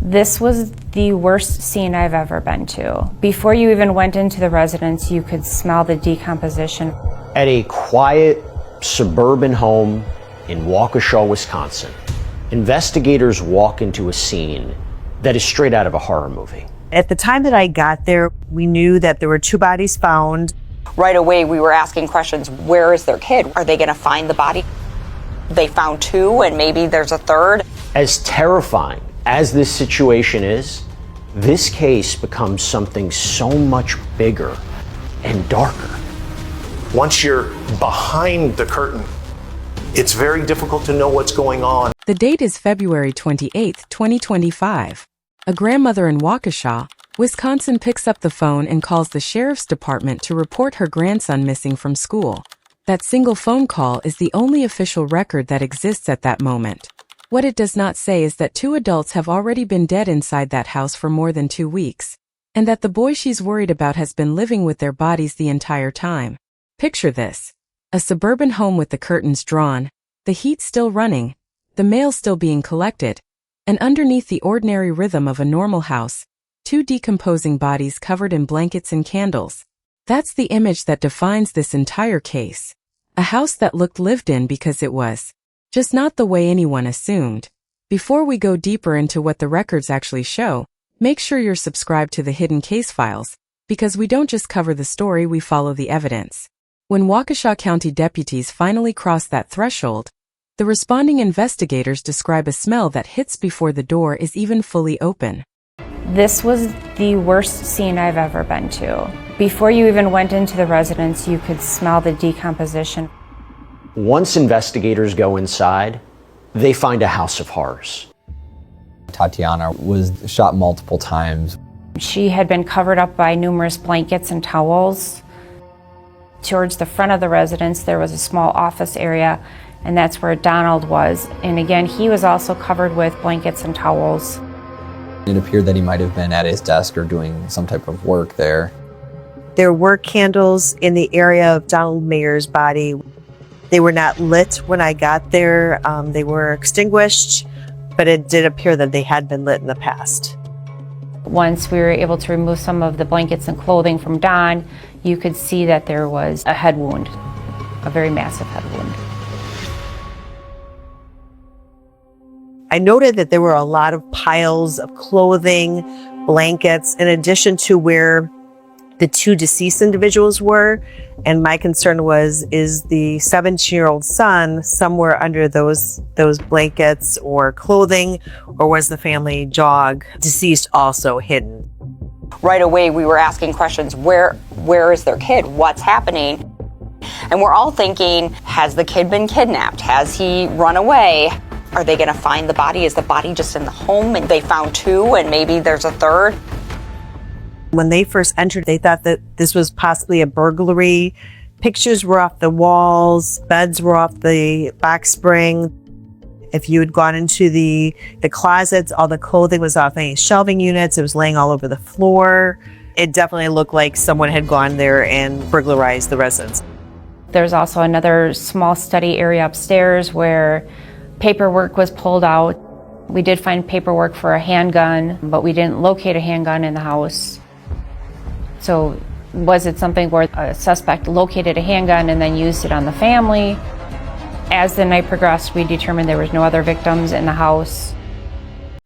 This was the worst scene I've ever been to. Before you even went into the residence, you could smell the decomposition. At a quiet suburban home in Waukesha, Wisconsin, investigators walk into a scene that is straight out of a horror movie. At the time that I got there, we knew that there were 2 bodies found. Right away, we were asking questions. Where is their kid? Are they going to find the body? They found 2 and maybe there's a 3rd. As terrifying as this situation is, this case becomes something so much bigger and darker. Once you're behind the curtain, it's very difficult to know what's going on. The date is February 28, 2025. A grandmother in Waukesha, Wisconsin picks up the phone and calls the sheriff's department to report her grandson missing from school. That single phone call is the only official record that exists at that moment. What it does not say is that 2 adults have already been dead inside that house for more than 2 weeks, and that the boy she's worried about has been living with their bodies the entire time. Picture this: a suburban home with the curtains drawn, the heat still running, the mail still being collected, and underneath the ordinary rhythm of a normal house, 2 decomposing bodies covered in blankets and candles. That's the image that defines this entire case. A house that looked lived in because it was. Just not the way anyone assumed. Before we go deeper into what the records actually show, make sure you're subscribed to the Hidden Case Files, because we don't just cover the story, we follow the evidence. When Waukesha County deputies finally cross that threshold, the responding investigators describe a smell that hits before the door is even fully open. This was the worst scene I've ever been to. Before you even went into the residence, you could smell the decomposition. Once investigators go inside, they find a house of horrors. Tatiana was shot multiple times. She had been covered up by numerous blankets and towels. Towards the front of the residence, there was a small office area, and that's where Donald was. And again, he was also covered with blankets and towels. It appeared that he might have been at his desk or doing some type of work there. There were candles in the area of Donald Mayer's body. They were not lit when I got there. They were extinguished, but it did appear that they had been lit in the past. Once we were able to remove some of the blankets and clothing from Don, you could see that there was a head wound, a very massive head wound. I noted that there were a lot of piles of clothing, blankets, in addition to where the 2 deceased individuals were. And my concern was, is the 17-year-old son somewhere under those blankets or clothing, or was the family dog deceased also hidden? Right away, we were asking questions. Where is their kid? What's happening? And we're all thinking, has the kid been kidnapped? Has he run away? Are they going to find the body? Is the body just in the home and they found 2 and maybe there's a 3rd? When they first entered, they thought that this was possibly a burglary. Pictures were off the walls, beds were off the box spring. If you had gone into the closets, all the clothing was off any shelving units. It was laying all over the floor. It definitely looked like someone had gone there and burglarized the residence. There's also another small study area upstairs where paperwork was pulled out. We did find paperwork for a handgun, but we didn't locate a handgun in the house. So was it something where a suspect located a handgun and then used it on the family? As the night progressed, we determined there was no other victims in the house.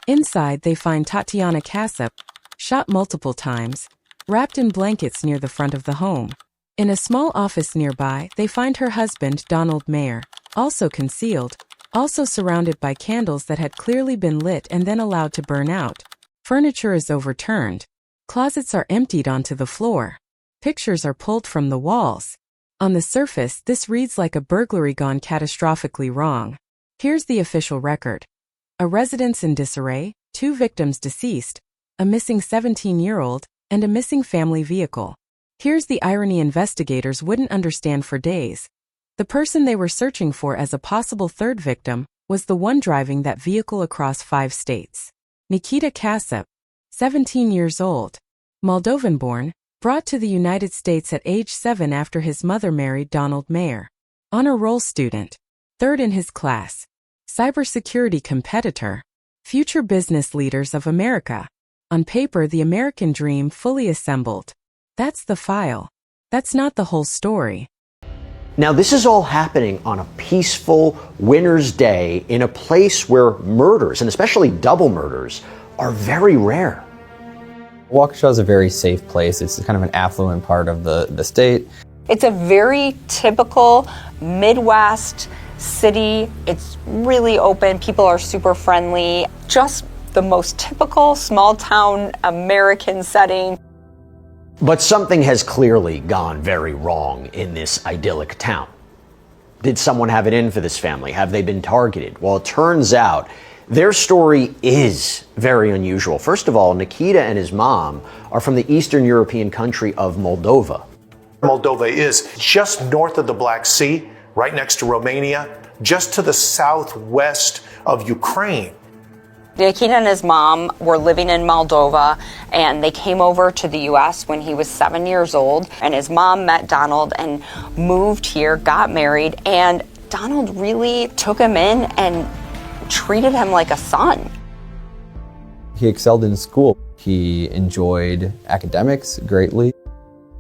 Inside, they find Nikita Casap, shot multiple times, wrapped in blankets near the front of the home. In a small office nearby, they find her husband, Donald Mayer, also concealed, also surrounded by candles that had clearly been lit and then allowed to burn out. Furniture is overturned. Closets are emptied onto the floor. Pictures are pulled from the walls. On the surface, this reads like a burglary gone catastrophically wrong. Here's the official record. A residence in disarray, 2 victims deceased, a missing 17-year-old, and a missing family vehicle. Here's the irony investigators wouldn't understand for days. The person they were searching for as a possible 3rd victim was the one driving that vehicle across 5 states. Nikita Casap, 17 years old, Moldovan-born, brought to the United States at age 7 after his mother married Donald Mayer. Honor roll student, 3rd in his class, cybersecurity competitor, Future business leaders of America. On paper, the American dream fully assembled. That's the file. That's not the whole story. Now, this is all happening on a peaceful winter's day in a place where murders, and especially double murders, are very rare. Waukesha is a very safe place. It's kind of an affluent part of the state. It's a very typical Midwest city. It's really open. People are super friendly. Just the most typical small town American setting. But something has clearly gone very wrong in this idyllic town. Did someone have it in for this family? Have they been targeted? Well, it turns out their story is very unusual. First of all, Nikita and his mom are from the Eastern European country of Moldova. Moldova is just north of the Black Sea, right next to Romania, just to the southwest of Ukraine. Nikita and his mom were living in Moldova, and they came over to the U.S. when he was 7 years old. And his mom met Donald and moved here, got married, and Donald really took him in and treated him like a son. He excelled in school. He enjoyed academics greatly.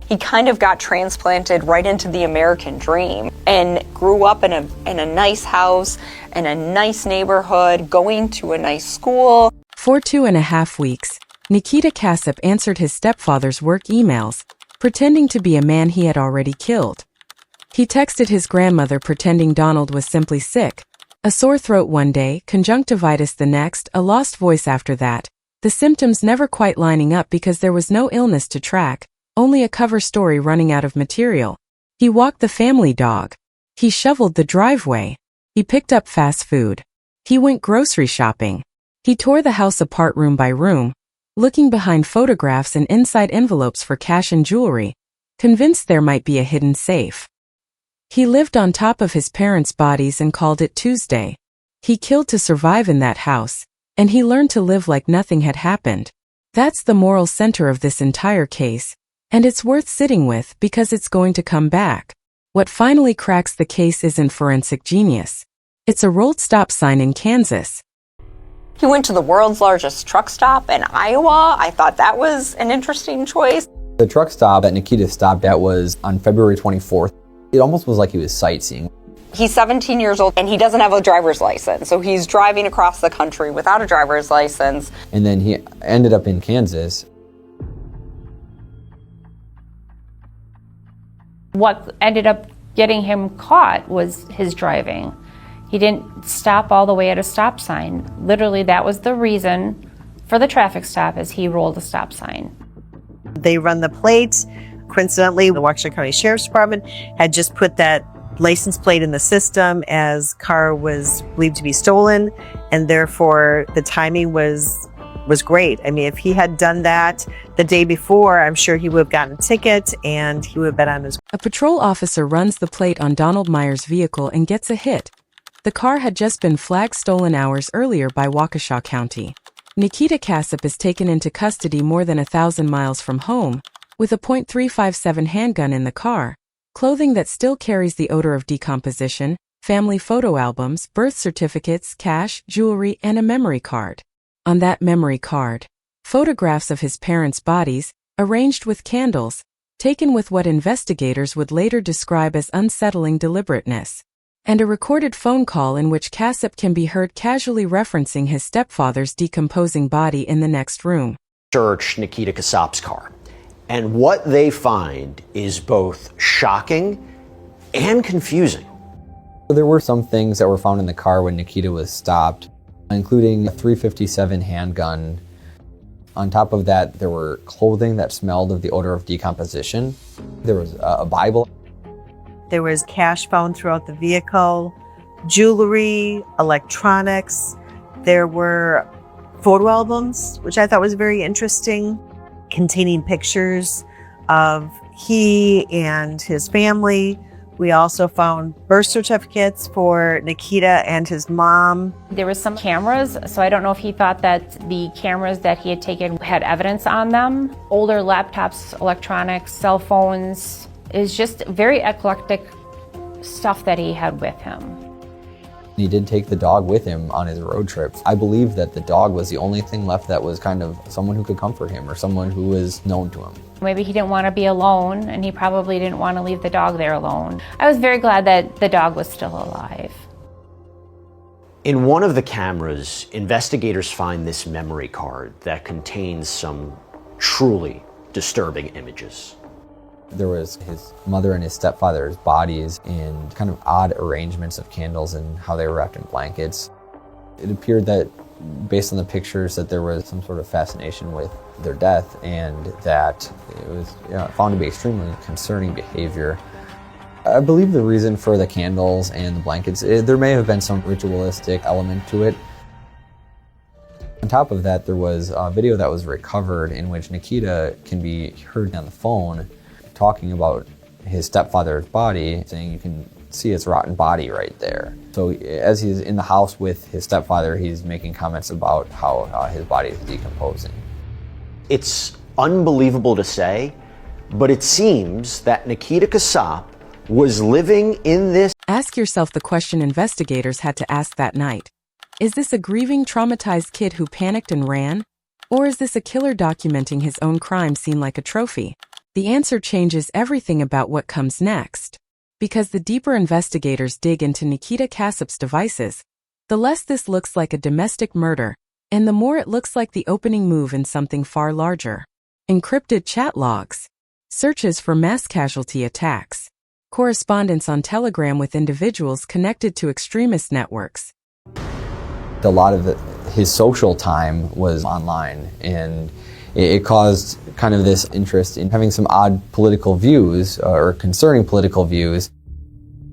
He kind of got transplanted right into the American dream and grew up in a nice house, in a nice neighborhood, going to a nice school. For 2.5 weeks, Nikita Casap answered his stepfather's work emails, pretending to be a man he had already killed. He texted his grandmother pretending Donald was simply sick. A sore throat one day, conjunctivitis the next, a lost voice after that. The symptoms never quite lining up because there was no illness to track, only a cover story running out of material. He walked the family dog. He shoveled the driveway. He picked up fast food. He went grocery shopping. He tore the house apart room by room, looking behind photographs and inside envelopes for cash and jewelry, convinced there might be a hidden safe. He lived on top of his parents' bodies and called it Tuesday. He killed to survive in that house, and he learned to live like nothing had happened. That's the moral center of this entire case, and it's worth sitting with because it's going to come back. What finally cracks the case isn't forensic genius. It's a rolled stop sign in Kansas. He went to the world's largest truck stop in Iowa. I thought that was an interesting choice. The truck stop that Nikita stopped at was on February 24th. It almost was like he was sightseeing. He's 17 years old and he doesn't have a driver's license. So he's driving across the country without a driver's license. And then he ended up in Kansas. What ended up getting him caught was his driving. He didn't stop all the way at a stop sign. Literally, that was the reason for the traffic stop, as he rolled a stop sign. They run the plate. Coincidentally, the Waukesha County Sheriff's Department had just put that license plate in the system as car was believed to be stolen, and therefore the timing was great. I mean, if he had done that the day before, I'm sure he would have gotten a ticket and he would have been on his way. A patrol officer runs the plate on Donald Meyer's vehicle and gets a hit. The car had just been flagged stolen hours earlier by Waukesha County. Nikita Casap is taken into custody more than 1,000 miles from home, with a .357 handgun in the car, clothing that still carries the odor of decomposition, family photo albums, birth certificates, cash, jewelry, and a memory card. On that memory card, photographs of his parents' bodies, arranged with candles, taken with what investigators would later describe as unsettling deliberateness, and a recorded phone call in which Casap can be heard casually referencing his stepfather's decomposing body in the next room. Search Nikita Casap's car. And what they find is both shocking and confusing. There were some things that were found in the car when Nikita was stopped, including a .357 handgun. On top of that, there were clothing that smelled of the odor of decomposition. There was a Bible. There was cash found throughout the vehicle, jewelry, electronics. There were photo albums, which I thought was very interesting, containing pictures of he and his family. We also found birth certificates for Nikita and his mom. There was some cameras, so I don't know if he thought that the cameras that he had taken had evidence on them. Older laptops, electronics, cell phones. It was just very eclectic stuff that he had with him. He did take the dog with him on his road trip. I believe that the dog was the only thing left that was kind of someone who could comfort him or someone who was known to him. Maybe he didn't want to be alone, and he probably didn't want to leave the dog there alone. I was very glad that the dog was still alive. In one of the cameras, investigators find this memory card that contains some truly disturbing images. There was his mother and his stepfather's bodies in kind of odd arrangements of candles and how they were wrapped in blankets. It appeared that, based on the pictures, that there was some sort of fascination with their death, and that it was found to be extremely concerning behavior. I believe the reason for the candles and the blankets, there may have been some ritualistic element to it. On top of that, there was a video that was recovered in which Nikita can be heard on the phone talking about his stepfather's body, saying you can see his rotten body right there. So as he's in the house with his stepfather, he's making comments about how his body is decomposing. It's unbelievable to say, but it seems that Nikita Casap was living in this. Ask yourself the question investigators had to ask that night. Is this a grieving, traumatized kid who panicked and ran? Or is this a killer documenting his own crime seen like a trophy? The answer changes everything about what comes next. Because the deeper investigators dig into Nikita Casap's devices, the less this looks like a domestic murder, and the more it looks like the opening move in something far larger. Encrypted chat logs, searches for mass casualty attacks, correspondence on Telegram with individuals connected to extremist networks. A lot of his social time was online, and it caused kind of this interest in having some odd political views or concerning political views.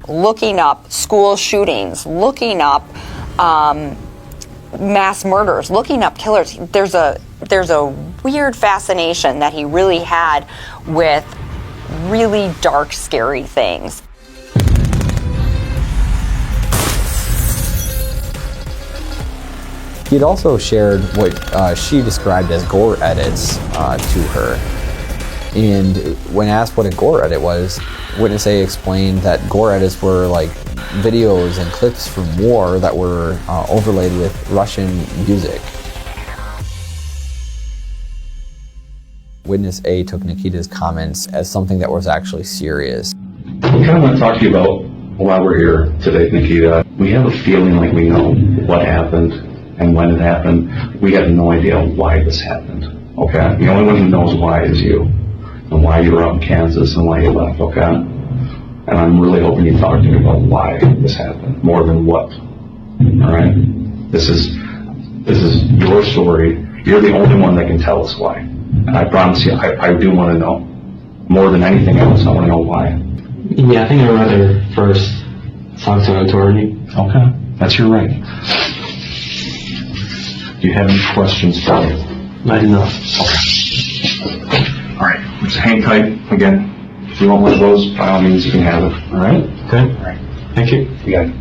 Looking up school shootings, looking up mass murders, looking up killers. There's a weird fascination that he really had with really dark, scary things. He had also shared what she described as gore edits to her. And when asked what a gore edit was, Witness A explained that gore edits were like videos and clips from war that were overlaid with Russian music. Witness A took Nikita's comments as something that was actually serious. We kind of want to talk to you about why we're here today, Nikita. We have a feeling like we know what happened and when it happened. We have no idea why this happened, okay? The only one who knows why is you, and why you were out in Kansas and why you left, okay? And I'm really hoping you talk to me about why this happened, more than what, all right? This is your story. You're the only one that can tell us why. And I promise you, I do want to know. More than anything else, I want to know why. Yeah, I think I'd rather first talk to an attorney. Okay, that's your right. Do you have any questions for me? I do not. Okay. All right, just hang tight again. If you want one of those, by all means, you can have it. All right? Okay. All right. Thank you. You got it.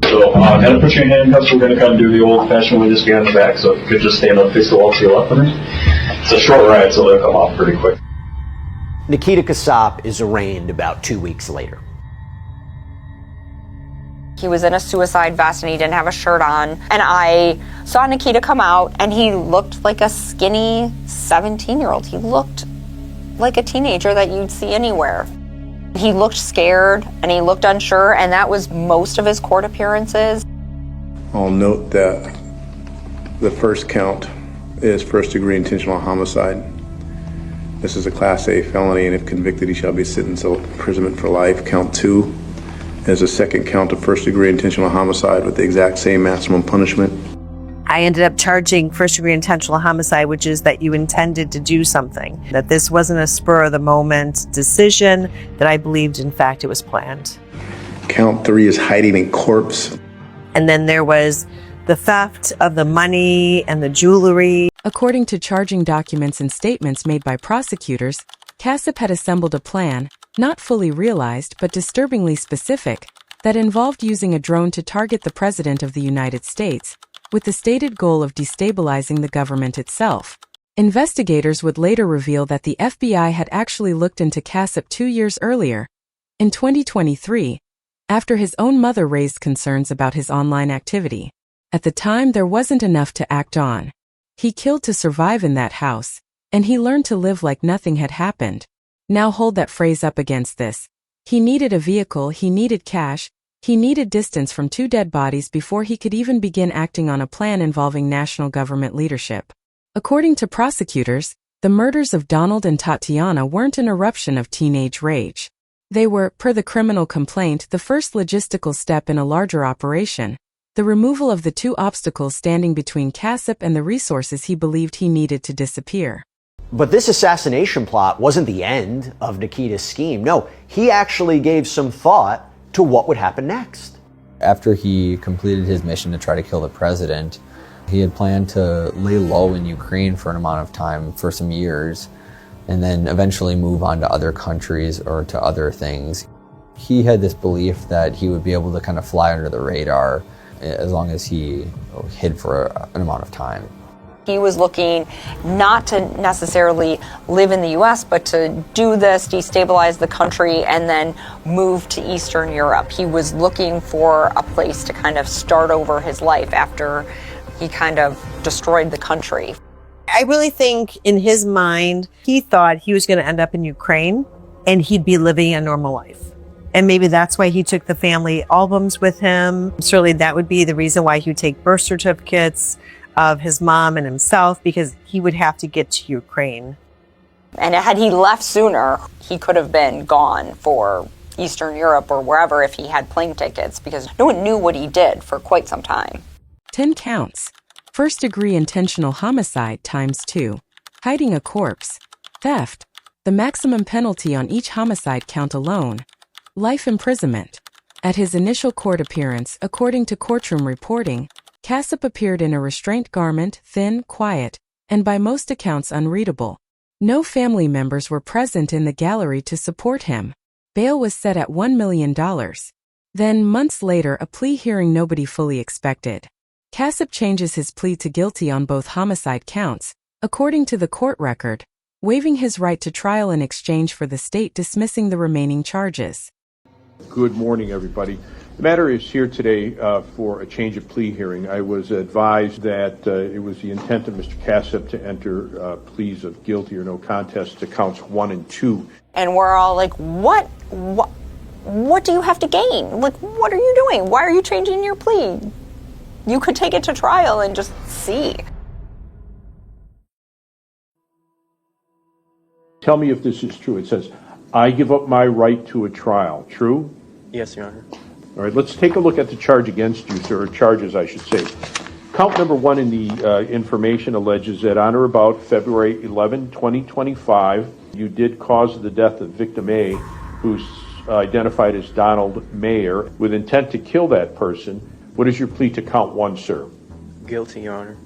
So, now to put your handcuffs, we're going to kind of do the old-fashioned way, just behind the back, so if you could just stand up, face the wall to your left of me. It's a short ride, so they'll come off pretty quick. Nikita Casap is arraigned about 2 weeks later. He was in a suicide vest and he didn't have a shirt on. And I saw Nikita come out and he looked like a skinny 17-year-old. He looked like a teenager that you'd see anywhere. He looked scared and he looked unsure, and that was most of his court appearances. I'll note that the first count is first-degree intentional homicide. This is a Class A felony, and if convicted, he shall be sentenced to imprisonment for life. Count 2 is a second count of first-degree intentional homicide with the exact same maximum punishment. I ended up charging first-degree intentional homicide, which is that you intended to do something, that this wasn't a spur-of-the-moment decision, that I believed, in fact, it was planned. Count 3 is hiding a corpse. And then there was the theft of the money and the jewelry. According to charging documents and statements made by prosecutors, Casap had assembled a plan, not fully realized but disturbingly specific, that involved using a drone to target the President of the United States, with the stated goal of destabilizing the government itself. Investigators would later reveal that the FBI had actually looked into Casap 2 years earlier, in 2023, after his own mother raised concerns about his online activity. At the time, there wasn't enough to act on. He killed to survive in that house, and he learned to live like nothing had happened. Now hold that phrase up against this. He needed a vehicle, he needed cash, he needed distance from 2 dead bodies before he could even begin acting on a plan involving national government leadership. According to prosecutors, the murders of Donald and Tatiana weren't an eruption of teenage rage. They were, per the criminal complaint, the first logistical step in a larger operation, the removal of the 2 obstacles standing between Casap and the resources he believed he needed to disappear. But this assassination plot wasn't the end of Nikita's scheme. No, he actually gave some thought to what would happen next. After he completed his mission to try to kill the president, he had planned to lay low in Ukraine for an amount of time, for some years, and then eventually move on to other countries or to other things. He had this belief that he would be able to kind of fly under the radar as long as he hid for an amount of time. He was looking not to necessarily live in the U.S., but to do this, destabilize the country, and then move to Eastern Europe. He was looking for a place to kind of start over his life after he kind of destroyed the country. I really think in his mind, he thought he was going to end up in Ukraine and he'd be living a normal life. And maybe that's why he took the family albums with him. Certainly that would be the reason why he would take birth certificates of his mom and himself, because he would have to get to Ukraine. And had he left sooner, he could have been gone for Eastern Europe or wherever if he had plane tickets, because no one knew what he did for quite some time. 10 counts. First-degree intentional homicide ×2. Hiding a corpse. Theft. The maximum penalty on each homicide count alone. Life imprisonment. At his initial court appearance, according to courtroom reporting, Casap appeared in a restraint garment, thin, quiet, and by most accounts unreadable. No family members were present in the gallery to support him. Bail was set at $1 million. Then, months later, a plea hearing nobody fully expected. Casap changes his plea to guilty on both homicide counts, according to the court record, waiving his right to trial in exchange for the state dismissing the remaining charges. Good morning, everybody. The matter is here today for a change of plea hearing. I was advised that it was the intent of Mr. Casap to enter pleas of guilty or no contest to counts 1 and 2. And we're all like, what do you have to gain? Like, what are you doing? Why are you changing your plea? You could take it to trial and just see. Tell me if this is true. It says, I give up my right to a trial. True? Yes, Your Honor. All right, let's take a look at the charge against you, sir, or charges, I should say. Count number 1 in the information alleges that on or about February 11, 2025, you did cause the death of victim A, who's identified as Donald Mayer, with intent to kill that person. What is your plea to count 1, sir? Guilty, Your Honor.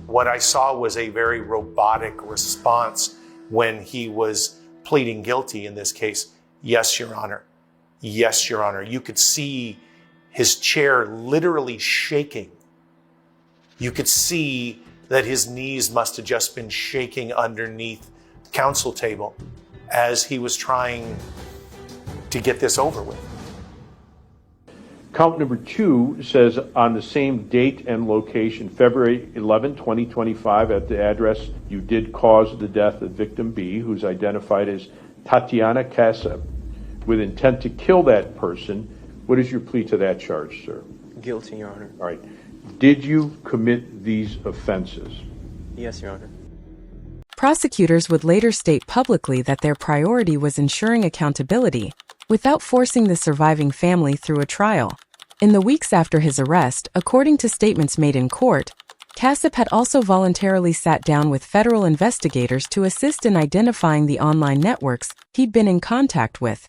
What I saw was a very robotic response when he was pleading guilty in this case. Yes, Your Honor. Yes, Your Honor. You could see his chair literally shaking. You could see that his knees must have just been shaking underneath the counsel table as he was trying to get this over with. Count number 2 says on the same date and location, February 11, 2025, at the address, you did cause the death of victim B, who's identified as Nikita Casap, with intent to kill that person. What is your plea to that charge, sir? Guilty, Your Honor. All right. Did you commit these offenses? Yes, Your Honor. Prosecutors would later state publicly that their priority was ensuring accountability, without forcing the surviving family through a trial. In the weeks after his arrest, according to statements made in court, Casap had also voluntarily sat down with federal investigators to assist in identifying the online networks he'd been in contact with.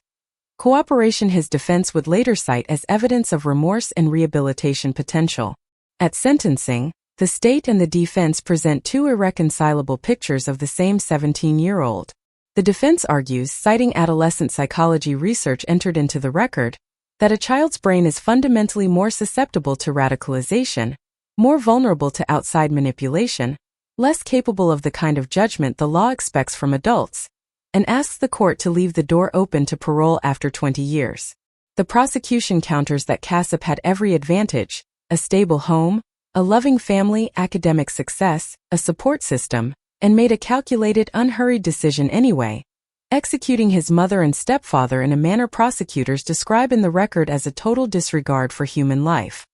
Cooperation his defense would later cite as evidence of remorse and rehabilitation potential. At sentencing, the state and the defense present 2 irreconcilable pictures of the same 17-year-old. The defense argues, citing adolescent psychology research entered into the record, that a child's brain is fundamentally more susceptible to radicalization, more vulnerable to outside manipulation, less capable of the kind of judgment the law expects from adults, and asks the court to leave the door open to parole after 20 years. The prosecution counters that Casap had every advantage: a stable home, a loving family, academic success, a support system, and made a calculated, unhurried decision anyway, executing his mother and stepfather in a manner prosecutors describe in the record as a total disregard for human life.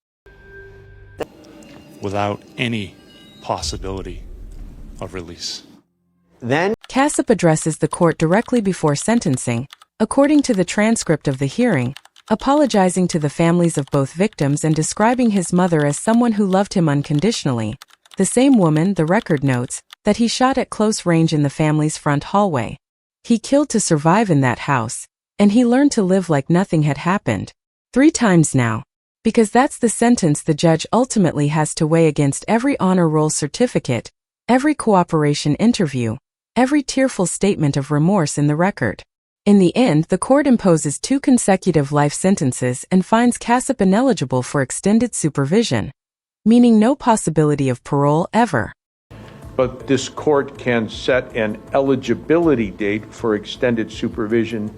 Without any possibility of release. Then Casap addresses the court directly before sentencing, according to the transcript of the hearing, apologizing to the families of both victims and describing his mother as someone who loved him unconditionally, the same woman, the record notes, that he shot at close range in the family's front hallway. He killed to survive in that house, and he learned to live like nothing had happened. 3 times now. Because that's the sentence the judge ultimately has to weigh against every honor roll certificate, every cooperation interview, every tearful statement of remorse in the record. In the end, the court imposes 2 consecutive life sentences and finds Casap ineligible for extended supervision, meaning no possibility of parole ever. But this court can set an eligibility date for extended supervision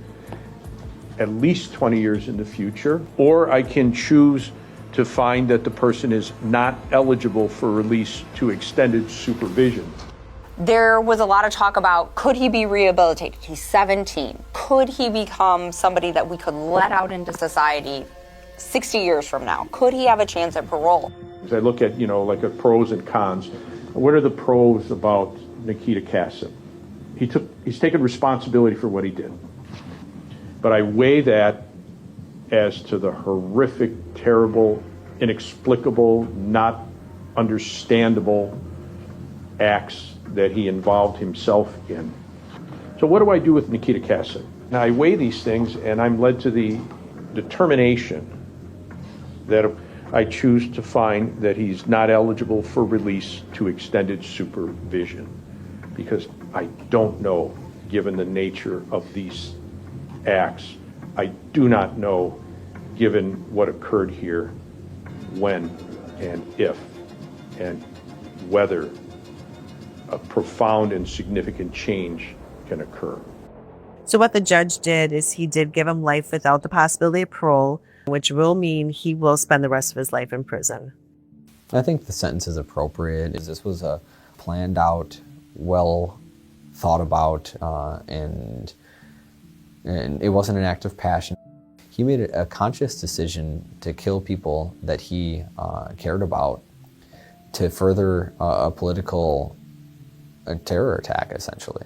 at least 20 years in the future, or I can choose to find that the person is not eligible for release to extended supervision. There was a lot of talk about, could he be rehabilitated? He's 17. Could he become somebody that we could let out into society 60 years from now? Could he have a chance at parole? As I look at, like a pros and cons, what are the pros about Nikita Casap? He's taken responsibility for what he did. But I weigh that as to the horrific, terrible, inexplicable, not understandable acts that he involved himself in. So what do I do with Nikita Casap? Now I weigh these things and I'm led to the determination that I choose to find that he's not eligible for release to extended supervision, because I don't know, given the nature of these acts, I do not know, given what occurred here, when and if and whether a profound and significant change can occur. So what the judge did is he did give him life without the possibility of parole, which will mean he will spend the rest of his life in prison. I think the sentence is appropriate. This was a planned out, well thought about, and it wasn't an act of passion. He made a conscious decision to kill people that he cared about to further a political terror attack, essentially.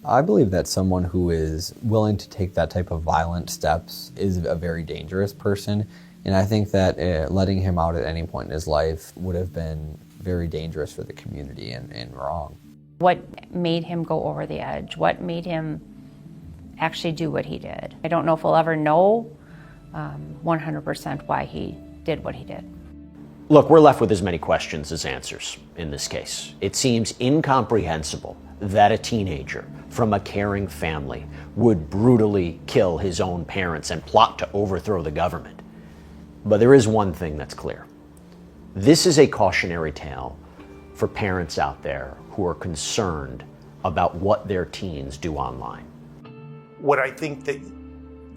I believe that someone who is willing to take that type of violent steps is a very dangerous person, and I think that letting him out at any point in his life would have been very dangerous for the community and wrong. What made him go over the edge? What made him actually do what he did? I don't know if we'll ever know 100% why he did what he did. Look, we're left with as many questions as answers in this case. It seems incomprehensible that a teenager from a caring family would brutally kill his own parents and plot to overthrow the government. But there is one thing that's clear. This is a cautionary tale for parents out there who are concerned about what their teens do online. What I think that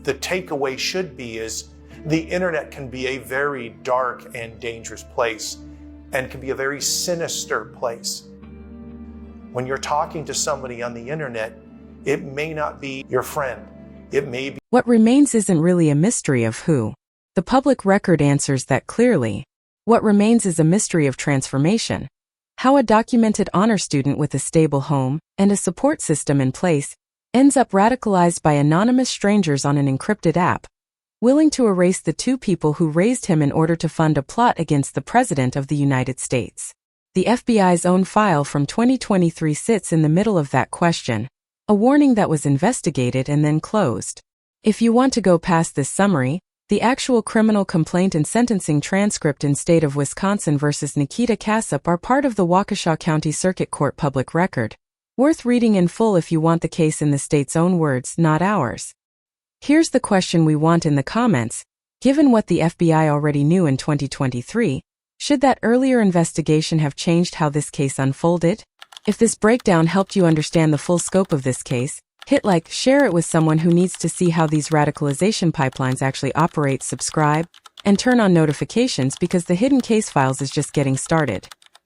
the takeaway should be is the internet can be a very dark and dangerous place and can be a very sinister place. When you're talking to somebody on the internet, it may not be your friend. It may be. What remains isn't really a mystery of who. The public record answers that clearly. What remains is a mystery of transformation. How a documented honor student with a stable home and a support system in place ends up radicalized by anonymous strangers on an encrypted app, willing to erase the 2 people who raised him in order to fund a plot against the President of the United States. The FBI's own file from 2023 sits in the middle of that question, a warning that was investigated and then closed. If you want to go past this summary, the actual criminal complaint and sentencing transcript in State of Wisconsin versus Nikita Casap are part of the Waukesha County Circuit Court public record. Worth reading in full if you want the case in the state's own words, not ours. Here's the question we want in the comments. Given what the FBI already knew in 2023, should that earlier investigation have changed how this case unfolded? If this breakdown helped you understand the full scope of this case, Hit like, share it with someone who needs to see how these radicalization pipelines actually operate, subscribe, and turn on notifications because the Hidden Case Files is just getting started.